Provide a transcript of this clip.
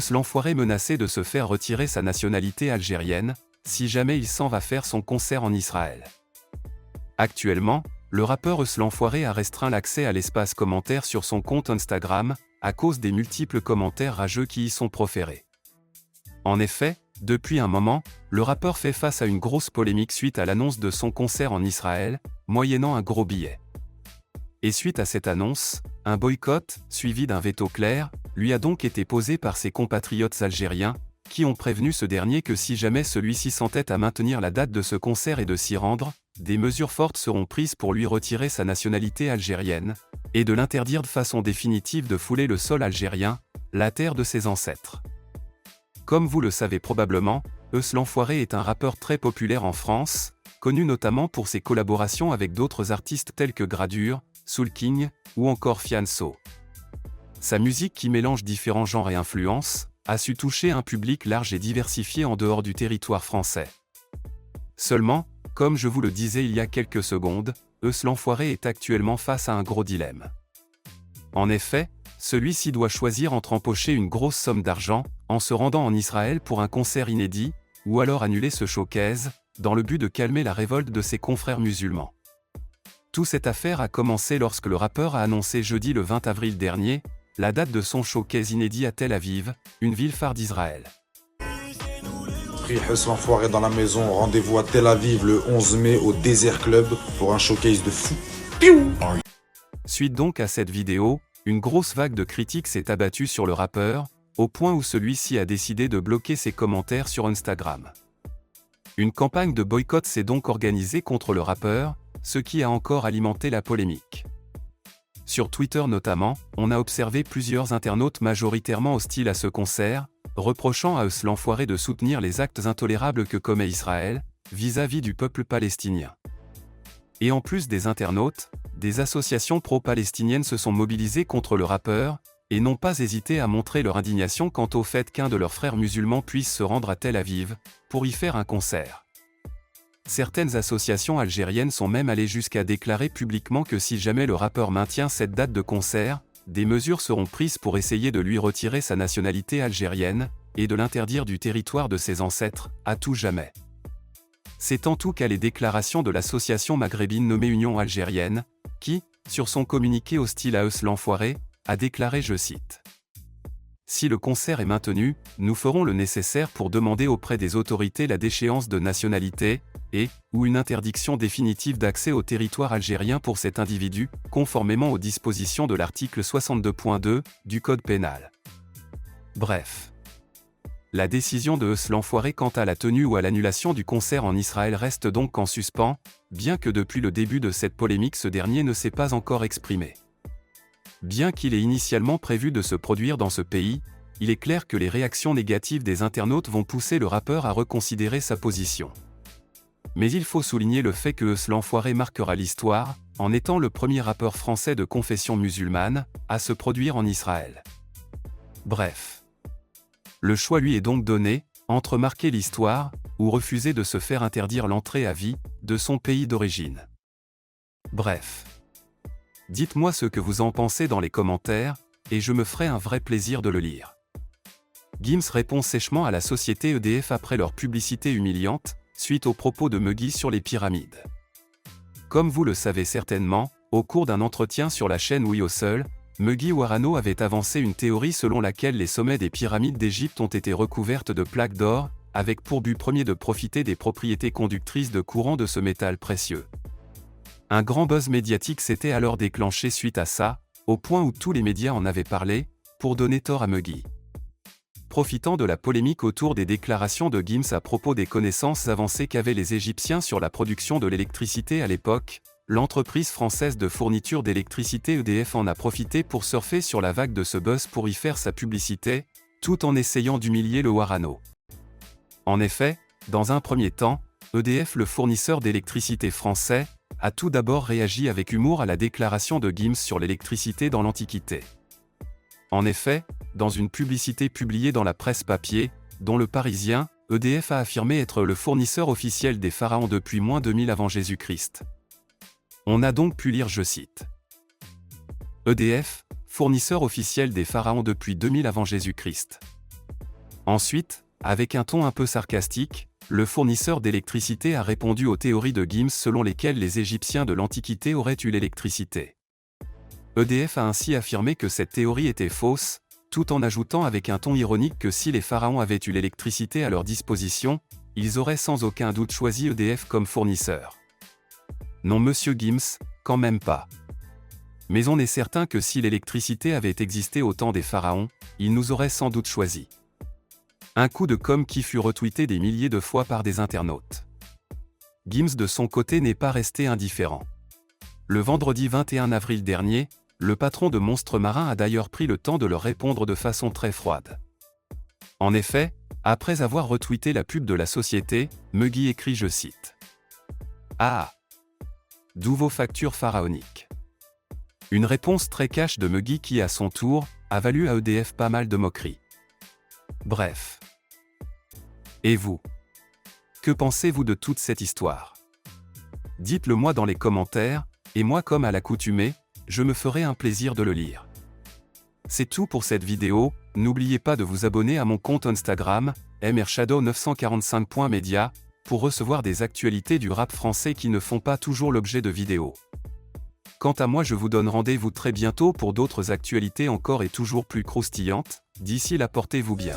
L'enfoiré menacé de se faire retirer sa nationalité algérienne, si jamais il s'en va faire son concert en Israël. Actuellement, le rappeur l'enfoiré a restreint l'accès à l'espace commentaire sur son compte Instagram, à cause des multiples commentaires rageux qui y sont proférés. En effet, depuis un moment, le rappeur fait face à une grosse polémique suite à l'annonce de son concert en Israël, moyennant un gros billet. Et suite à cette annonce, un boycott, suivi d'un veto clair, lui a donc été posé par ses compatriotes algériens, qui ont prévenu ce dernier que si jamais celui-ci s'entête à maintenir la date de ce concert et de s'y rendre, des mesures fortes seront prises pour lui retirer sa nationalité algérienne, et de l'interdire de façon définitive de fouler le sol algérien, la terre de ses ancêtres. Comme vous le savez probablement, l'enfoiré est un rappeur très populaire en France, connu notamment pour ses collaborations avec d'autres artistes tels que Gradure, Soul King, ou encore Fianso. Sa musique qui mélange différents genres et influences, a su toucher un public large et diversifié en dehors du territoire français. Seulement, comme je vous le disais il y a quelques secondes, l'enfoiré est actuellement face à un gros dilemme. En effet, celui-ci doit choisir entre empocher une grosse somme d'argent, en se rendant en Israël pour un concert inédit, ou alors annuler ce showcase, dans le but de calmer la révolte de ses confrères musulmans. Toute cette affaire a commencé lorsque le rappeur a annoncé jeudi le 20 avril dernier, la date de son showcase inédit à Tel Aviv, une ville phare d'Israël. L'enfoiré dans la maison, rendez-vous à Tel Aviv le 11 mai au Desert Club pour un showcase de fou. Suite donc à cette vidéo, une grosse vague de critiques s'est abattue sur le rappeur, au point où celui-ci a décidé de bloquer ses commentaires sur Instagram. Une campagne de boycott s'est donc organisée contre le rappeur, ce qui a encore alimenté la polémique. Sur Twitter notamment, on a observé plusieurs internautes majoritairement hostiles à ce concert, reprochant à l'enfoiré de soutenir les actes intolérables que commet Israël, vis-à-vis du peuple palestinien. Et en plus des internautes, des associations pro-palestiniennes se sont mobilisées contre le rappeur, et n'ont pas hésité à montrer leur indignation quant au fait qu'un de leurs frères musulmans puisse se rendre à Tel Aviv, pour y faire un concert. Certaines associations algériennes sont même allées jusqu'à déclarer publiquement que si jamais le rappeur maintient cette date de concert, des mesures seront prises pour essayer de lui retirer sa nationalité algérienne, et de l'interdire du territoire de ses ancêtres, à tout jamais. C'est en tout cas les déclarations de l'association maghrébine nommée Union algérienne, qui, sur son communiqué hostile à l'enfoiré, a déclaré, je cite: « Si le concert est maintenu, nous ferons le nécessaire pour demander auprès des autorités la déchéance de nationalité, ou une interdiction définitive d'accès au territoire algérien pour cet individu, conformément aux dispositions de l'article 62.2 du Code pénal. » Bref. La décision de l'enfoiré quant à la tenue ou à l'annulation du concert en Israël reste donc en suspens, bien que depuis le début de cette polémique ce dernier ne s'est pas encore exprimé. Bien qu'il ait initialement prévu de se produire dans ce pays, il est clair que les réactions négatives des internautes vont pousser le rappeur à reconsidérer sa position. Mais il faut souligner le fait que l'enfoiré marquera l'histoire, en étant le premier rappeur français de confession musulmane, à se produire en Israël. Bref. Le choix lui est donc donné, entre marquer l'histoire, ou refuser de se faire interdire l'entrée à vie, de son pays d'origine. Bref. Dites-moi ce que vous en pensez dans les commentaires, et je me ferai un vrai plaisir de le lire. Gims répond sèchement à la société EDF après leur publicité humiliante, suite aux propos de Meggy sur les pyramides. Comme vous le savez certainement, au cours d'un entretien sur la chaîne Oui au Seul, Meggy Warano avait avancé une théorie selon laquelle les sommets des pyramides d'Égypte ont été recouvertes de plaques d'or, avec pour but premier de profiter des propriétés conductrices de courant de ce métal précieux. Un grand buzz médiatique s'était alors déclenché suite à ça, au point où tous les médias en avaient parlé, pour donner tort à Meggy. Profitant de la polémique autour des déclarations de Gims à propos des connaissances avancées qu'avaient les Égyptiens sur la production de l'électricité à l'époque, l'entreprise française de fourniture d'électricité EDF en a profité pour surfer sur la vague de ce buzz pour y faire sa publicité, tout en essayant d'humilier le Warano. En effet, dans un premier temps, EDF, le fournisseur d'électricité français, a tout d'abord réagi avec humour à la déclaration de Gims sur l'électricité dans l'Antiquité. En effet, dans une publicité publiée dans la presse papier, dont Le Parisien, EDF a affirmé être le fournisseur officiel des pharaons depuis moins 2000 avant Jésus-Christ. On a donc pu lire, je cite: « EDF, fournisseur officiel des pharaons depuis 2000 avant Jésus-Christ. Ensuite, avec un ton un peu sarcastique, le fournisseur d'électricité a répondu aux théories de Gims selon lesquelles les Égyptiens de l'Antiquité auraient eu l'électricité. EDF a ainsi affirmé que cette théorie était fausse, tout en ajoutant avec un ton ironique que si les pharaons avaient eu l'électricité à leur disposition, ils auraient sans aucun doute choisi EDF comme fournisseur. Non monsieur Gims, quand même pas. Mais on est certain que si l'électricité avait existé au temps des pharaons, ils nous auraient sans doute choisi. Un coup de com' qui fut retweeté des milliers de fois par des internautes. Gims de son côté n'est pas resté indifférent. Le vendredi 21 avril dernier, le patron de Monstres Marins a d'ailleurs pris le temps de leur répondre de façon très froide. En effet, après avoir retweeté la pub de la société, Muggy écrit, je cite: « Ah! D'où vos factures pharaoniques ?» Une réponse très cash de Muggy qui, à son tour, a valu à EDF pas mal de moqueries. Bref. Et vous? Que pensez-vous de toute cette histoire? Dites-le moi dans les commentaires, et moi comme à l'accoutumée, je me ferai un plaisir de le lire. C'est tout pour cette vidéo, n'oubliez pas de vous abonner à mon compte Instagram, mrshadow945.media, pour recevoir des actualités du rap français qui ne font pas toujours l'objet de vidéos. Quant à moi, je vous donne rendez-vous très bientôt pour d'autres actualités encore et toujours plus croustillantes. D'ici là, portez-vous bien.